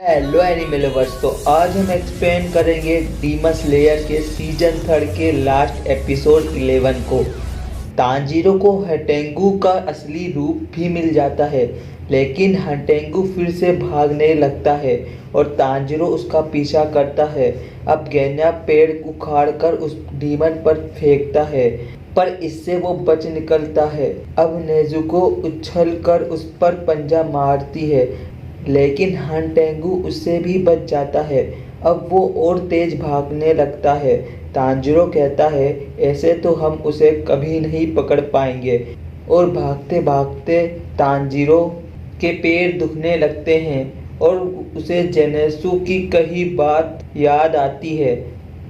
Hello anime lovers. तो आज हम एक्सप्लेन करेंगे डीमन स्लेयर के सीजन 3 के लास्ट एपिसोड 11 को। तांजीरो को हटेंगू का असली रूप भी मिल जाता है, लेकिन हटेंगू फिर से भागने लगता है और तांजीरो उसका पीछा करता है। अब गेन्या पेड़ उखाड़कर उस डीमन पर फेंकता है, पर इससे वो बच निकलता है। अब नेजुको उछलकर उस पर पंजा मारती है, लेकिन हटेंगू उससे भी बच जाता है। अब वो और तेज भागने लगता है। तांजीरो कहता है, ऐसे तो हम उसे कभी नहीं पकड़ पाएंगे। और भागते भागते तांजीरो के पैर दुखने लगते हैं और उसे जेनेत्सु की कही बात याद आती है।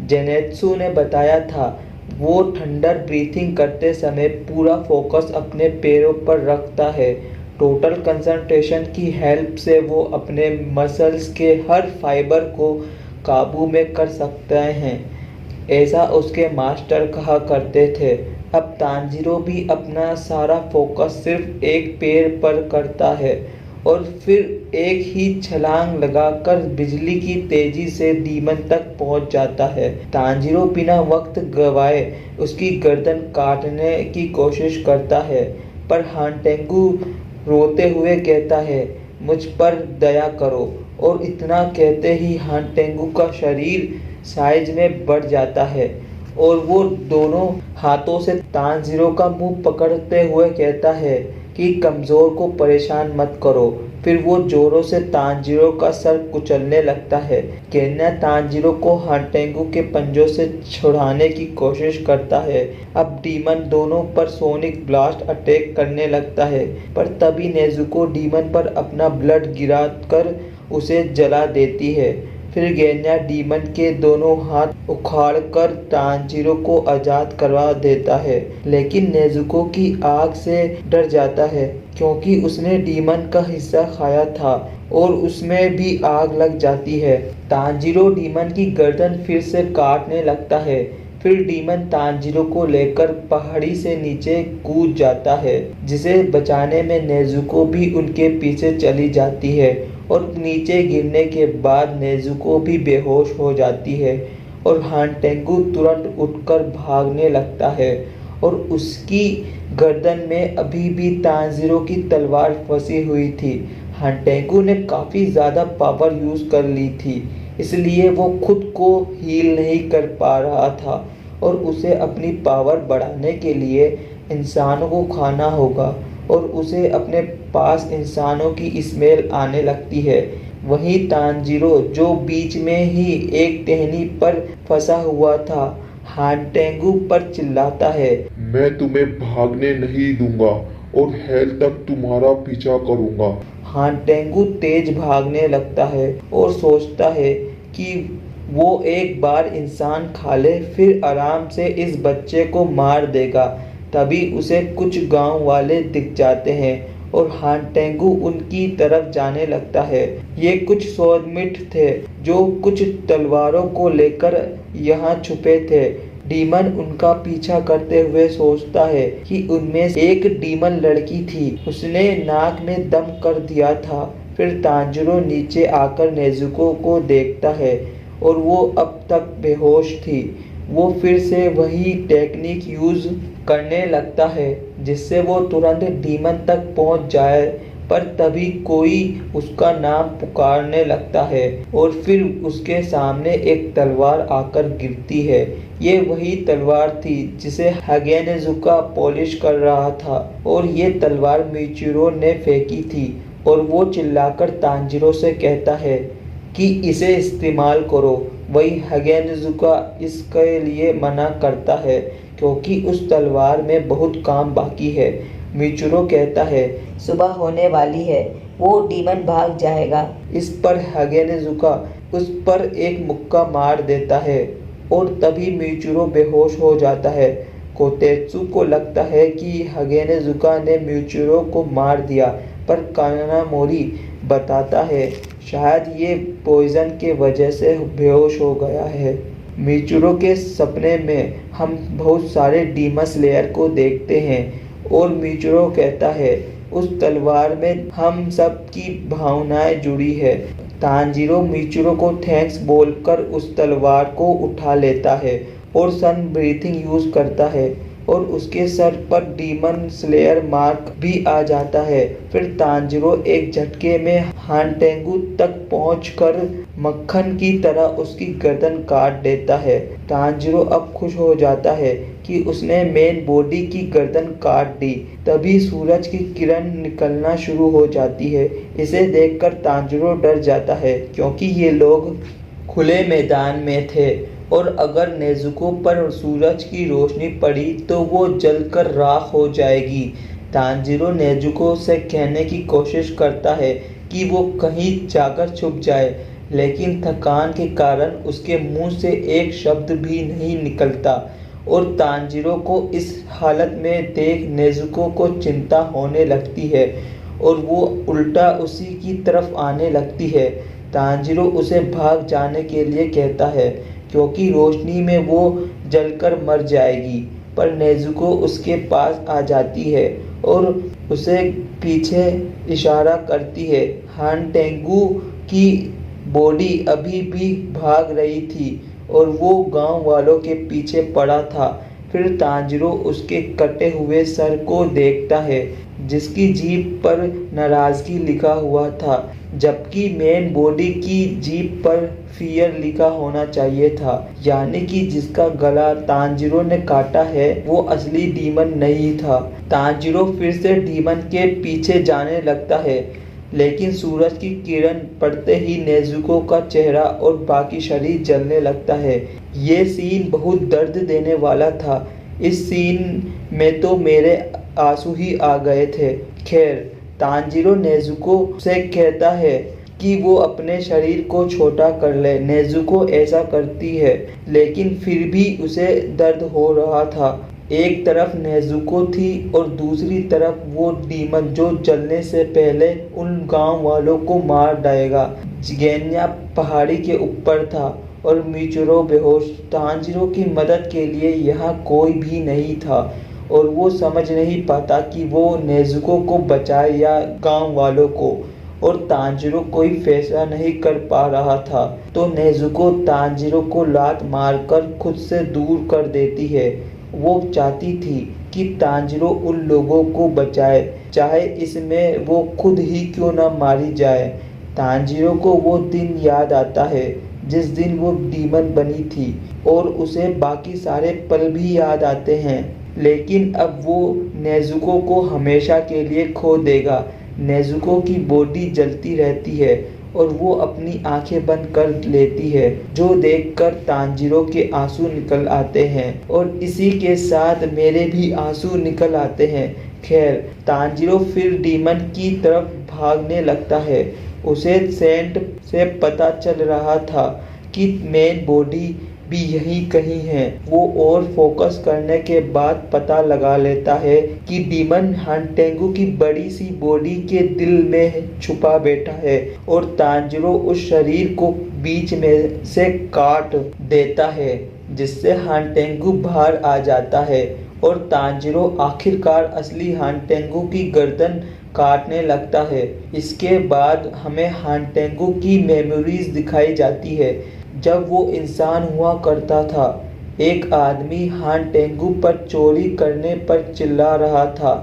जेनेत्सु ने बताया था, वो थंडर ब्रीथिंग करते समय पूरा फोकस अपने पैरों पर रखता है। टोटल कंसंट्रेशन की हेल्प से वो अपने मसल्स के हर फाइबर को काबू में कर सकते हैं, ऐसा उसके मास्टर कहा करते थे। अब तांजीरो भी अपना सारा फोकस सिर्फ एक पैर पर करता है और फिर एक ही छलांग लगाकर बिजली की तेजी से डीमन तक पहुंच जाता है। तांजीरो बिना वक्त गवाए उसकी गर्दन काटने की कोशिश करता है, पर हटेंगू रोते हुए कहता है, मुझ पर दया करो। और इतना कहते ही हटेंगू का शरीर साइज में बढ़ जाता है और वो दोनों हाथों से तांजीरो का मुंह पकड़ते हुए कहता है कि कमजोर को परेशान मत करो। फिर वो जोरों से तांजीरो का सर कुचलने लगता है। केन्या तांजीरो को हटेंगू के पंजों से छुड़ाने की कोशिश करता है। अब डीमन दोनों पर सोनिक ब्लास्ट अटैक करने लगता है, पर तभी नेजुको डीमन पर अपना ब्लड गिरा कर उसे जला देती है। फिर गेन्या डीमन के दोनों हाथ उखाड़कर तांजीरो को आजाद करवा देता है, लेकिन नेजुको की आग से डर जाता है क्योंकि उसने डीमन का हिस्सा खाया था और उसमें भी आग लग जाती है। तांजीरो डीमन की गर्दन फिर से काटने लगता है। फिर डीमन तांजीरो को लेकर पहाड़ी से नीचे कूद जाता है, जिसे बचाने में नेजुको भी उनके पीछे चली जाती है और नीचे गिरने के बाद नेजुको भी बेहोश हो जाती है और हटेंगू तुरंत उठकर भागने लगता है और उसकी गर्दन में अभी भी तांजीरो की तलवार फंसी हुई थी। हटेंगू ने काफ़ी ज़्यादा पावर यूज़ कर ली थी, इसलिए वो खुद को हील नहीं कर पा रहा था और उसे अपनी पावर बढ़ाने के लिए इंसानों को खाना होगा और उसे अपने पास इंसानों की स्मेल आने लगती है। वहीं तांजीरो, जो बीच में ही एक टहनी पर फंसा हुआ था, हटेंगू पर चिल्लाता है, मैं तुम्हें भागने नहीं दूंगा और हेल तक तुम्हारा पीछा करूंगा। हटेंगू तेज भागने लगता है और सोचता है कि वो एक बार इंसान खा ले, फिर आराम से इस बच्चे को मार देगा। तभी उसे कुछ गांव वाले दिख जाते हैं और हटेंगू उनकी तरफ जाने लगता है। ये कुछ सोदमिट थे जो कुछ तलवारों को लेकर यहाँ छुपे थे। डीमन उनका पीछा करते हुए सोचता है कि उनमें एक डीमन लड़की थी, उसने नाक में दम कर दिया था। फिर तांजीरो नीचे आकर नेजुको को देखता है और वो अब तक बेहोश थी। वो फिर से वही टेक्निक यूज करने लगता है जिससे वो तुरंत डीमन तक पहुंच जाए, पर तभी कोई उसका नाम पुकारने लगता है और फिर उसके सामने एक तलवार आकर गिरती है। ये वही तलवार थी जिसे हागेनेजुका पॉलिश कर रहा था और ये तलवार मिचिरो ने फेंकी थी और वो चिल्लाकर तांजीरो से कहता है कि इसे इस्तेमाल करो। वही हागेनेजुका इसके लिए मना करता है क्योंकि उस तलवार में बहुत काम बाकी है। मिचिरो कहता है, सुबह होने वाली है, वो डीमन भाग जाएगा। इस पर हागेनेजुका उस पर एक मुक्का मार देता है और तभी मिचिरो बेहोश हो जाता है। कोतेत्सु को लगता है कि हागेनेजुका ने मिचिरो को मार दिया, पर कानामोरी बताता है शायद ये पॉइजन के वजह से बेहोश हो गया है। मिचिरो के सपने में हम बहुत सारे डीमन स्लेयर को देखते हैं और मिचिरो कहता है, उस तलवार में हम सब की भावनाएं जुड़ी है। तांजीरो मिचिरो को थैंक्स बोलकर उस तलवार को उठा लेता है और सन ब्रीथिंग यूज करता है और उसके सर पर डीमन स्लेयर मार्क भी आ जाता है। फिर तांजीरो एक झटके में हानटेंगू तक पहुंचकर मक्खन की तरह उसकी गर्दन काट देता है। तांजीरो अब खुश हो जाता है कि उसने मेन बॉडी की गर्दन काट दी। तभी सूरज की किरण निकलना शुरू हो जाती है। इसे देखकर तांजीरो डर जाता है क्योंकि ये लोग खुले मैदान में थे और अगर नेजुको पर सूरज की रोशनी पड़ी तो वो जलकर राख हो जाएगी। तांजीरो नेजुको से कहने की कोशिश करता है कि वो कहीं जाकर छुप जाए, लेकिन थकान के कारण उसके मुंह से एक शब्द भी नहीं निकलता और तांजीरो को इस हालत में देख नेजुको को चिंता होने लगती है और वो उल्टा उसी की तरफ आने लगती है। तांजीरो उसे भाग जाने के लिए कहता है क्योंकि रोशनी में वो जलकर मर जाएगी, पर नेजुको उसके पास आ जाती है और उसे पीछे इशारा करती है। हानटेंगू की बॉडी अभी भी भाग रही थी और वो गांव वालों के पीछे पड़ा था। फिर तांजीरो उसके कटे हुए सर को देखता है जिसकी जीभ पर नाराजगी लिखा हुआ था, जबकि मेन बॉडी की जीभ पर फियर लिखा होना चाहिए था। यानी कि जिसका गला तांजीरो ने काटा है वो असली डीमन नहीं था। तांजीरो फिर से डीमन के पीछे जाने लगता है, लेकिन सूरज की किरण पड़ते ही नेजुको का चेहरा और बाकी शरीर जलने लगता है। ये सीन बहुत दर्द देने वाला था। इस सीन में तो मेरे आंसू ही आ गए थे। खैर, तांजीरो नेजुको से कहता है कि वो अपने शरीर को छोटा कर ले। नेजुको ऐसा करती है, लेकिन फिर भी उसे दर्द हो रहा था। एक तरफ नेजुको थी और दूसरी तरफ वो डीमन जो जलने से पहले उन गांव वालों को मार डालेगा। जिगेन्या पहाड़ी के ऊपर था और मिचिरो बेहोश। तांजीरो की मदद के लिए यहाँ कोई भी नहीं था और वो समझ नहीं पाता कि वो नेजुको को बचाए या गांव वालों को, और तांजीरो कोई फैसला नहीं कर पा रहा था। तो नेजुको तांजीरो को लात मारकर खुद से दूर कर देती है। वो चाहती थी कि तांजीरो उन लोगों को बचाए, चाहे इसमें वो खुद ही क्यों न मारी जाए। तांजीरो को वो दिन याद आता है जिस दिन वो डीमन बनी थी और उसे बाकी सारे पल भी याद आते हैं, लेकिन अब वो नेजुको को हमेशा के लिए खो देगा। नेजुको की बॉडी जलती रहती है और वो अपनी आंखें बंद कर लेती है, जो देखकर तांजीरो के आंसू निकल आते हैं और इसी के साथ मेरे भी आंसू निकल आते हैं। खैर, तांजीरो फिर डीमन की तरफ भागने लगता है। उसे सेंट से पता चल रहा था कि मेन बॉडी भी यहीं कहीं है। वो और फोकस करने के बाद पता लगा लेता है कि डीमन हानटेंगू की बड़ी सी बॉडी के दिल में छुपा बैठा है और तांजीरो उस शरीर को बीच में से काट देता है, जिससे हानटेंगू बाहर आ जाता है और तांजीरो आखिरकार असली हानटेंगू की गर्दन काटने लगता है। इसके बाद हमें हानटेंगू की मेमोरीज दिखाई जाती है जब वो इंसान हुआ करता था। एक आदमी हानटेंगू पर चोरी करने पर चिल्ला रहा था,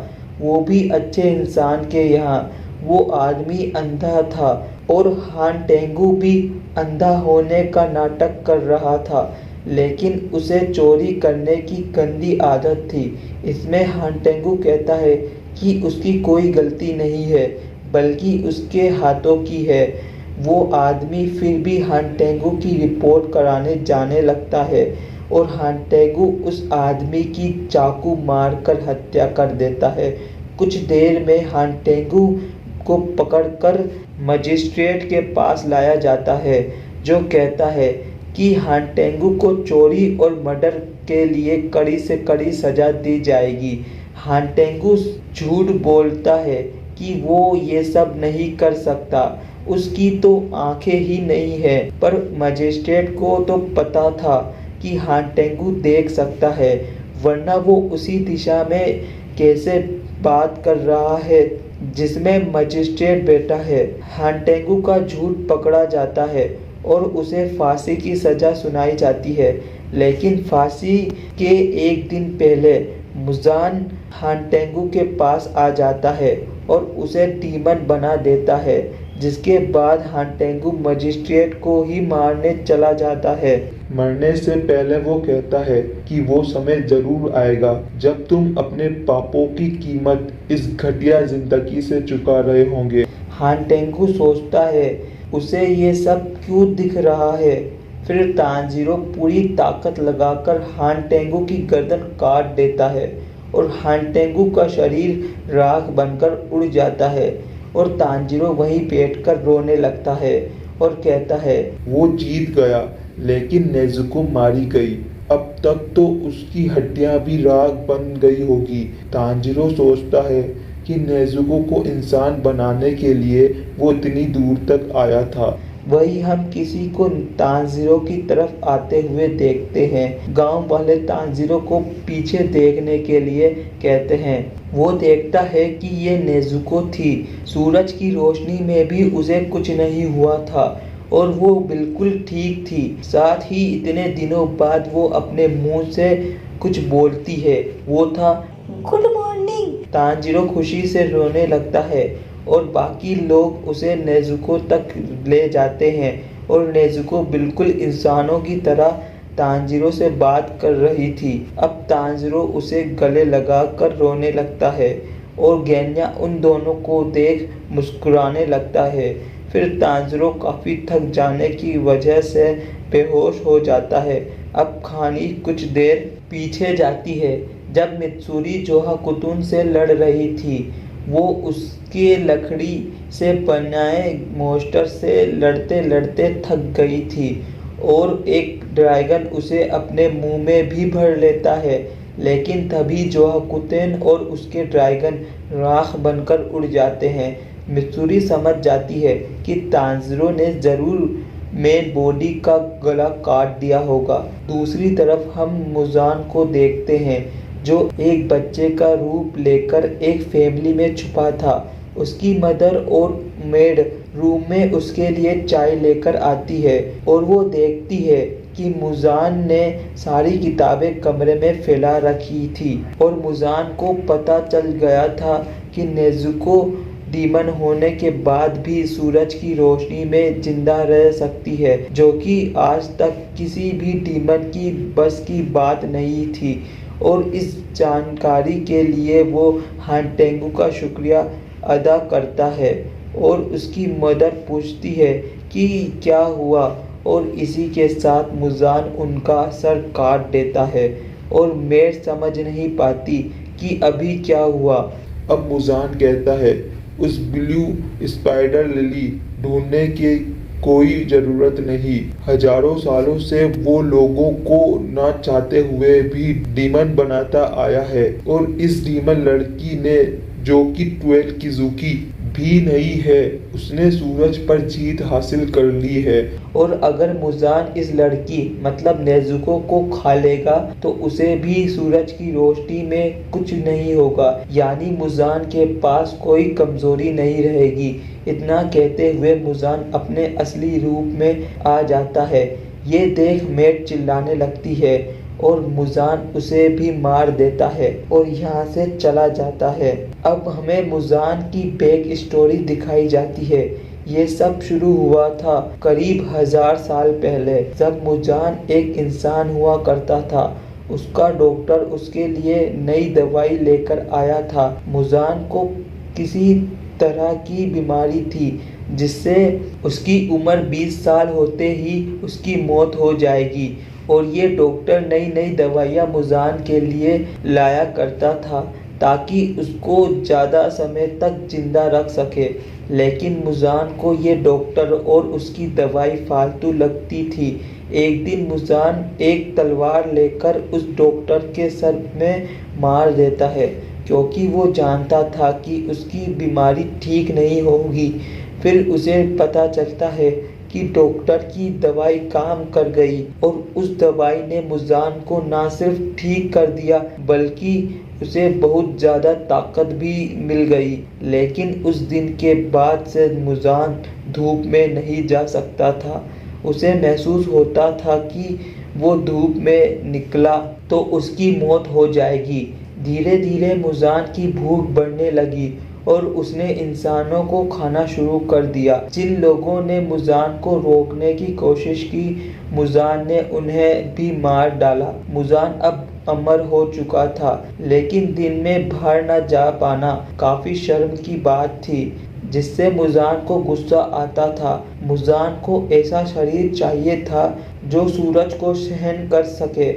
वो भी अच्छे इंसान के यहाँ। वो आदमी अंधा था और हानटेंगू भी अंधा होने का नाटक कर रहा था, लेकिन उसे चोरी करने की गंदी आदत थी। इसमें हानटेंगू कहता है कि उसकी कोई गलती नहीं है, बल्कि उसके हाथों की है। वो आदमी फिर भी हानटेंगू की रिपोर्ट कराने जाने लगता है और हानटेंगू उस आदमी की चाकू मारकर हत्या कर देता है। कुछ देर में हानटेंगू को पकड़कर मजिस्ट्रेट के पास लाया जाता है, जो कहता है कि हानटेंगू को चोरी और मर्डर के लिए कड़ी से कड़ी सजा दी जाएगी। हानटेंगू झूठ बोलता है कि वो ये सब नहीं कर सकता, उसकी तो आंखें ही नहीं है, पर मजिस्ट्रेट को तो पता था कि हानटेंगू देख सकता है, वरना वो उसी दिशा में कैसे बात कर रहा है जिसमें मजिस्ट्रेट बैठा है। हानटेंगू का झूठ पकड़ा जाता है और उसे फांसी की सजा सुनाई जाती है, लेकिन फांसी के एक दिन पहले मुजान हानटेंगू के पास आ जाता है और उसे डीमन बना देता है, जिसके बाद हानटेंगू मजिस्ट्रेट को ही मारने चला जाता है। मरने से पहले वो कहता है कि वो समय जरूर आएगा जब तुम अपने पापों की कीमत इस घटिया जिंदगी से चुका रहे होंगे। हानटेंगू सोचता है उसे ये सब क्यों दिख रहा है। फिर तांजीरो पूरी ताकत लगाकर हानटेंगू की गर्दन काट देता है और हानटेंगू का शरीर राख बनकर उड़ जाता है और तांजीरो वहीं बैठकर रोने लगता है और कहता है, वो जीत गया, लेकिन नेजुको मारी गई। अब तक तो उसकी हड्डियां भी राख बन गई होगी। तांजीरो सोचता है कि नेजुको को इंसान बनाने के लिए वो इतनी दूर तक आया था। वही हम किसी को तांजीरो की तरफ आते हुए देखते हैं। गांव वाले तांजीरो को पीछे देखने के लिए कहते हैं। वो देखता है कि ये नेजुको थी। सूरज की रोशनी में भी उसे कुछ नहीं हुआ था और वो बिल्कुल ठीक थी। साथ ही इतने दिनों बाद वो अपने मुंह से कुछ बोलती है। वो था गुड मॉर्निंग। तांजीरो खुशी से रोने लगता है और बाकी लोग उसे नेजुको तक ले जाते हैं और नेजुको बिल्कुल इंसानों की तरह तांजीरो से बात कर रही थी। अब तांजीरो उसे गले लगाकर रोने लगता है और गेन्या उन दोनों को देख मुस्कुराने लगता है। फिर तांजीरो काफ़ी थक जाने की वजह से बेहोश हो जाता है। अब कहानी कुछ देर पीछे जाती है जब मित्सुरी जोहाकुतुन से लड़ रही थी। वो उसके लकड़ी से बनाए मोस्टर से लड़ते लड़ते थक गई थी और एक ड्रैगन उसे अपने मुंह में भी भर लेता है, लेकिन तभी जोहाकुतेन और उसके ड्रैगन राख बनकर उड़ जाते हैं। मित्सुरी समझ जाती है कि तांजीरो ने ज़रूर मेन बॉडी का गला काट दिया होगा। दूसरी तरफ हम मुजान को देखते हैं जो एक बच्चे का रूप लेकर एक फैमिली में छुपा था। उसकी मदर और मेड रूम में उसके लिए चाय लेकर आती है और वो देखती है कि मुजान ने सारी किताबें कमरे में फैला रखी थी और मुजान को पता चल गया था कि नेजुको डीमन होने के बाद भी सूरज की रोशनी में जिंदा रह सकती है, जो कि आज तक किसी भी डीमन की बस की बात नहीं थी। और इस जानकारी के लिए वो हानटेंगू का शुक्रिया अदा करता है और उसकी मदर पूछती है कि क्या हुआ और इसी के साथ मुजान उनका सर काट देता है और मेड समझ नहीं पाती कि अभी क्या हुआ। अब मुजान कहता है, उस ब्लू स्पाइडर लिली ढूंढने की कोई जरूरत नहीं। हजारों सालों से वो लोगों को ना चाहते हुए भी डीमन बनाता आया है और इस डीमन लड़की ने, जो कि 12 किजुकी भी नहीं है, उसने सूरज पर जीत हासिल कर ली है। और अगर मुजान इस लड़की मतलब नेजुको को खा लेगा तो उसे भी सूरज की रोशनी में कुछ नहीं होगा, यानी मुजान के पास कोई कमजोरी नहीं रहेगी। इतना कहते हुए मुजान अपने असली रूप में आ जाता है। ये देख मेड चिल्लाने लगती है और मुजान उसे भी मार देता है और यहाँ से चला जाता है। अब हमें मुजान की बैक स्टोरी दिखाई जाती है। ये सब शुरू हुआ था करीब 1000 साल पहले, जब मुजान एक इंसान हुआ करता था। उसका डॉक्टर उसके लिए नई दवाई लेकर आया था। मुजान को किसी तरह की बीमारी थी जिससे उसकी उम्र 20 साल होते ही उसकी मौत हो जाएगी और ये डॉक्टर नई नई दवाइयाँ मुजान के लिए लाया करता था ताकि उसको ज़्यादा समय तक जिंदा रख सके। लेकिन मुजान को ये डॉक्टर और उसकी दवाई फालतू लगती थी। एक दिन मुजान एक तलवार लेकर उस डॉक्टर के सर में मार देता है क्योंकि वो जानता था कि उसकी बीमारी ठीक नहीं होगी। फिर उसे पता चलता है कि डॉक्टर की दवाई काम कर गई और उस दवाई ने मुजान को ना सिर्फ ठीक कर दिया बल्कि उसे बहुत ज़्यादा ताकत भी मिल गई। लेकिन उस दिन के बाद से मुजान धूप में नहीं जा सकता था। उसे महसूस होता था कि वो धूप में निकला तो उसकी मौत हो जाएगी। धीरे धीरे मुजान की भूख बढ़ने लगी और उसने इंसानों को खाना शुरू कर दिया। जिन लोगों ने मुजान को रोकने की कोशिश की, मुजान ने उन्हें भी मार डाला। मुजान अब अमर हो चुका था, लेकिन दिन में बाहर न जा पाना काफी शर्म की बात थी, जिससे मुजान को गुस्सा आता था। मुजान को ऐसा शरीर चाहिए था जो सूरज को सहन कर सके।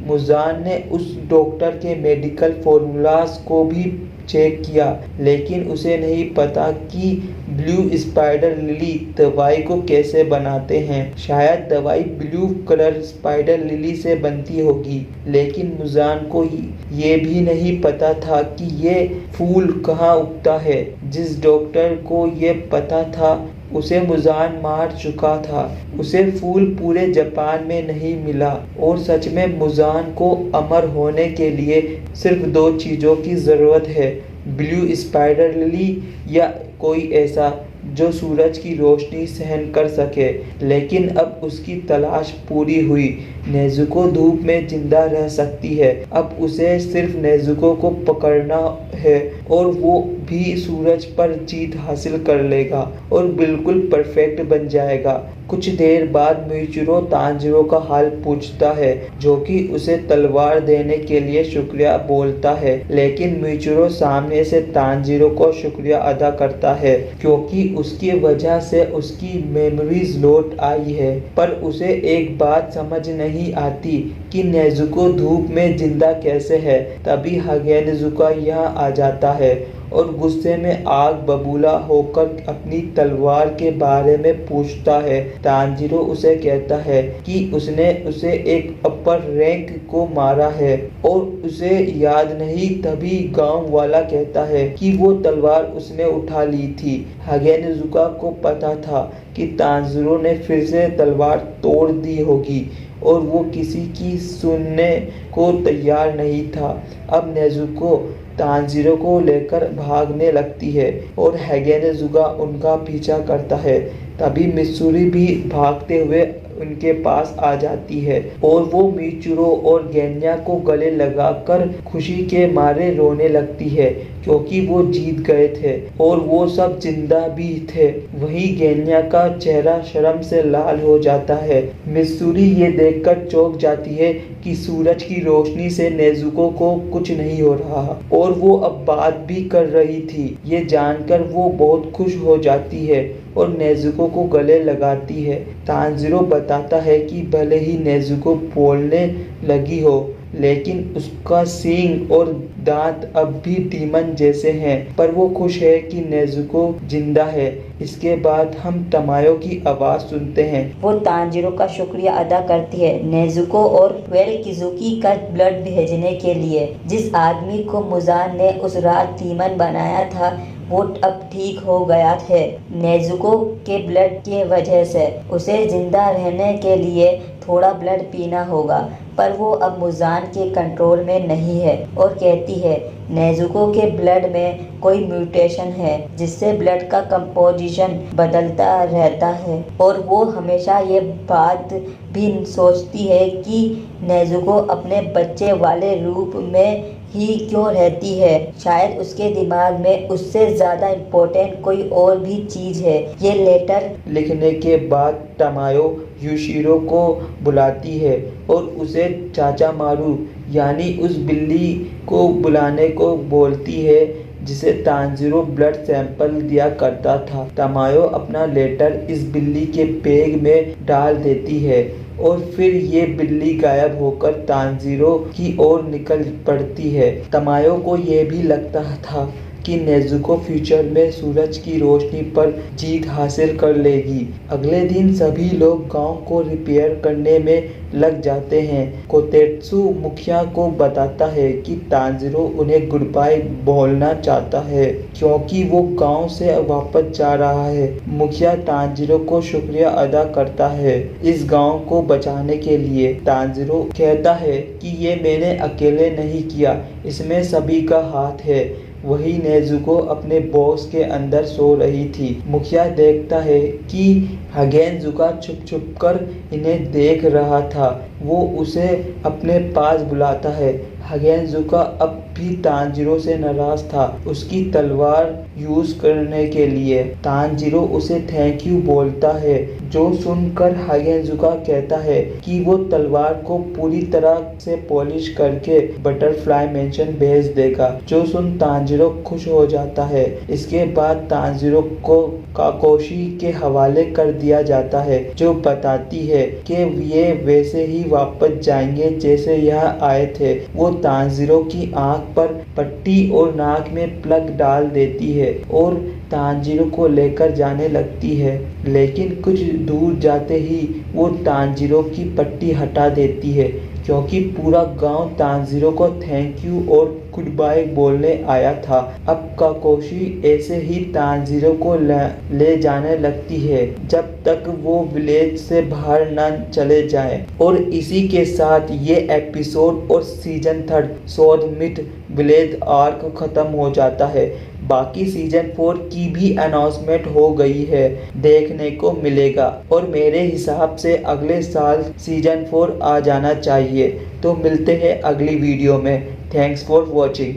मुजान ने उस डॉक्टर के मेडिकल फॉर्मूलाज को भी चेक किया, लेकिन उसे नहीं पता कि ब्लू स्पाइडर लिली दवाई को कैसे बनाते हैं। शायद दवाई ब्लू कलर स्पाइडर लिली से बनती होगी, लेकिन मुजान को ये भी नहीं पता था कि ये फूल कहाँ उगता है। जिस डॉक्टर को ये पता था उसे मुजान मार चुका था। उसे फूल पूरे जापान में नहीं मिला। और सच में मुजान को अमर होने के लिए सिर्फ 2 चीज़ों की ज़रूरत है, ब्लू स्पाइडर लिली या कोई ऐसा जो सूरज की रोशनी सहन कर सके। लेकिन अब उसकी तलाश पूरी हुई। नेज़ुको धूप में जिंदा रह सकती है। अब उसे सिर्फ नेज़ुको को पकड़ना है और वो भी सूरज पर जीत हासिल कर लेगा और बिल्कुल परफेक्ट बन जाएगा। कुछ देर बाद मिचिरो तांजीरो का हाल पूछता है, जो कि उसे तलवार देने के लिए शुक्रिया बोलता है। लेकिन मिचिरो सामने से तांजीरो को शुक्रिया अदा करता है, क्योंकि उसकी वजह से उसकी मेमोरीज लौट आई है। पर उसे एक बात समझ नहीं आती कि नेज़ुको धूप में जिंदा कैसे है। तभी हागेनेजुका यहाँ आ जाता है और गुस्से में आग बबूला होकर अपनी तलवार के बारे में पूछता है। तांजीरो उसे कहता है कि उसने उसे एक अपर रैंक को मारा है और उसे याद नहीं। तभी गांव वाला कहता है कि वो तलवार उसने उठा ली थी। हागेनेजुका को पता था कि तांजीरो ने फिर से तलवार तोड़ दी होगी और वो किसी की सुनने को तैयार नहीं था। अब नेज़ुको तांजीरो को लेकर भागने लगती है और हागेनेजुका उनका पीछा करता है। तभी मित्सुरी भी भागते हुए उनके पास आ जाती है और वो मिचिरो और गेन्या को गले लगाकर खुशी के मारे रोने लगती है, क्योंकि वो जीत गए थे और वो सब जिंदा भी थे। वहीं गेन्या का चेहरा शर्म से लाल हो जाता है। मित्सुरी ये देखकर चौंक जाती है कि सूरज की रोशनी से नेज़ुको को कुछ नहीं हो रहा और वो अब बात भी कर रही थी। ये जानकर वो बहुत खुश हो जाती है और नेज़ुको को गले लगाती है। तांजीरो बताता है कि भले ही नेज़ुको बोलने लगी हो, लेकिन उसका सींग और दांत अब भी डीमन जैसे हैं। पर वो खुश है कि नेज़ुको जिंदा है। इसके बाद हम तमायो की आवाज़ सुनते हैं। वो तांजीरो का शुक्रिया अदा करती है नेज़ुको और वेलकिजुकी का ब्लड भेजने के लिए। जिस आदमी को मुजान ने उस रात डीमन बनाया था वो अब ठीक हो गया है। नेज़ुको के ब्लड के वजह से उसे जिंदा रहने के लिए थोड़ा ब्लड पीना होगा, पर वो अब मुजान के कंट्रोल में नहीं है और कहती है नेज़ुको के ब्लड में कोई म्यूटेशन है जिससे ब्लड का कंपोजिशन बदलता रहता है। और वो हमेशा ये बात भी सोचती है कि नेज़ुको अपने बच्चे वाले रूप में ही क्यों रहती है। शायद उसके दिमाग में उससे ज़्यादा इम्पोर्टेंट कोई और भी चीज़ है। ये लेटर लिखने के बाद तमायो यूशिरो को बुलाती है और उसे चाचा मारू यानी उस बिल्ली को बुलाने को बोलती है जिसे तांजीरो ब्लड सैंपल दिया करता था। तमायो अपना लेटर इस बिल्ली के बैग में डाल देती है और फिर ये बिल्ली गायब होकर तांजीरो की ओर निकल पड़ती है। तमायो को ये भी लगता था कि नेज़ुको फ्यूचर में सूरज की रोशनी पर जीत हासिल कर लेगी। अगले दिन सभी लोग गांव को रिपेयर करने में लग जाते हैं। कोतेत्सु मुखिया को बताता है कि तांजीरो उन्हें गुड बाय बोलना चाहता है क्योंकि वो गांव से वापस जा रहा है। मुखिया तांजीरो को शुक्रिया अदा करता है इस गांव को बचाने के लिए। तांजीरो कहता है कि ये मैंने अकेले नहीं किया, इसमें सभी का हाथ है। वही नेज़ुको अपने बॉक्स के अंदर सो रही थी। मुखिया देखता है कि हगेनजुका छुप छुप कर इन्हें देख रहा था। वो उसे अपने पास बुलाता है। हगेनजुका अब भी तांजीरो से नाराज था उसकी तलवार यूज करने के लिए। तांजीरो उसे थैंक यू बोलता है, जो सुनकर हगेनजुका कहता है कि वो तलवार को पूरी तरह से पॉलिश करके बटरफ्लाई मेंशन भेज देगा, जो सुन तांजीरो खुश हो जाता है। इसके बाद तांजीरो को काकोशी के हवाले कर दिया जाता है, जो बताती है कि ये वैसे ही वापस जाएंगे जैसे यहाँ आए थे। वो तांजीरो की आंख पर पट्टी और नाक में प्लग डाल देती है और तांजीरो को लेकर जाने लगती है, लेकिन कुछ दूर जाते ही वो तांजीरो की पट्टी हटा देती है क्योंकि पूरा गांव तांजीरो को थैंक यू और गुड बाय बोलने आया था। अब काकोशी ऐसे ही तांजीरो को ले जाने लगती है जब तक वो विलेज से बाहर न चले जाएं। और इसी के साथ ये एपिसोड और season 3 Saud mid village arc खत्म हो जाता है। बाकी सीजन 4 की भी अनाउंसमेंट हो गई है, देखने को मिलेगा और मेरे हिसाब से अगले साल सीजन 4 आ जाना चाहिए। तो मिलते हैं अगली वीडियो में। Thanks for watching.